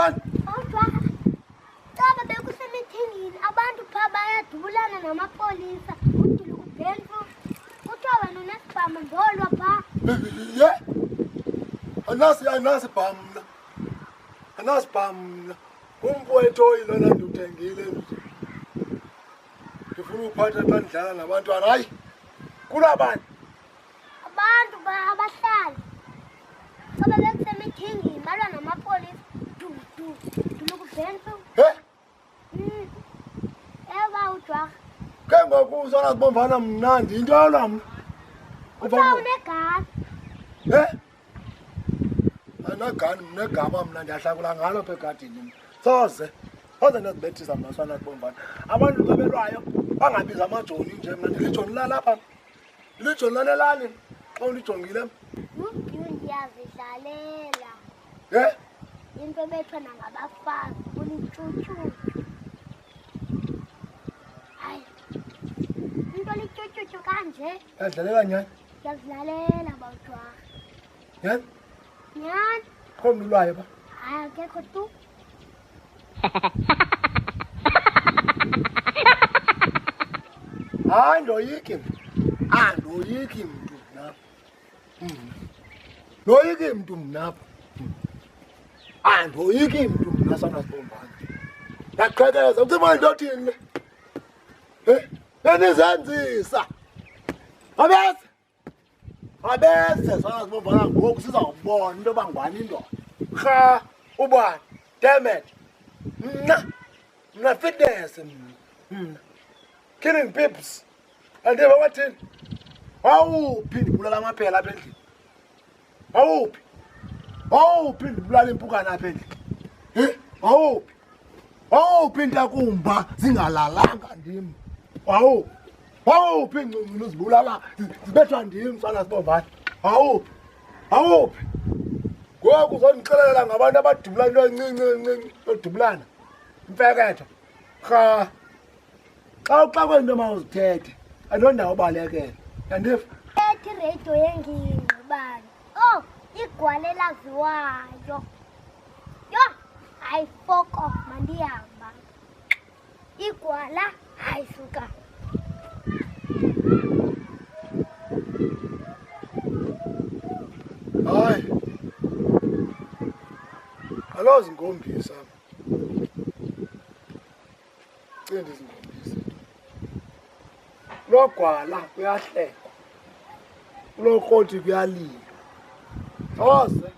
Yintoni? Kodwa Caba bekusemithingini abantu pha bayadubulana namapolisa udilo kubhenfu kuthiwa wena unesibhamu ndolwa pha. Ye. Anasi bhamna. Anasi bhamna. Umfowethu oyilona nduthengile. Ngifuna ukuphatha xa ndidlala nabantwana. Hayi. Kulabani? Abantu abahlali Caba bekusemithingini balwa namapolisa udilo kubhenfu. He? Eba ujwa Ke ngoku usana sibomvana mnandi into yona mna. kuthiwa unegani. He? Anagani mnegama mna ndiyahlakula ngalo apha egadini. Soze ndizibethisa mna swana sibomvana. Abantu xa belwayo bangabiza amajoni nje mna ndilijoni lalapha. Ndilijoni lanelani xa ulijongile. Ndiyazidlalela He? into ebethwa nangabafazi ulityutyutyu. Hayi into lityutyutyu kanje Yadlalela nyani? ndiyazidlalela bawujwa Nyani? nyani. Kho mntu ulwayo ba? Hayi akekho tu. Hayi ndoyiki mntu. Ndoyiki mntu mna. Ndoyiki mntu mna. Ndoyiki mntu mna sana sibomvana. Ndaqhekeza ucima into othini le? Benizenzisa. Abese sana sibomvana ngoku sizawubona into yoba ngubani indoda. Rha ubani dammit. Mna fitness mna. Killing pips. Andiva wathini? Wawuphi ndibulala amaphela apha endlini? Wawuphi ndibulala impukane apha endlini? Wawuphi intakumba zingalalanga ndim? Wawuphi ingcungculo zibulala zibethwa ndim sana sibomvana? Wawuphi? Ngoku uzondixelela ngabantu abadubula into encinci odubulana imfeketho. Rha xa kwento mawuzithethe andondawo ubalekela yandiva. Ethi radio yengingqi bani igwala elaziwayo. Yho hayi fuck off mandihamba igwala hayi suka. Hayi alozi ngombisa cindi zingombisa logwala kuyahlekwa kulokoti kuyalilwa soze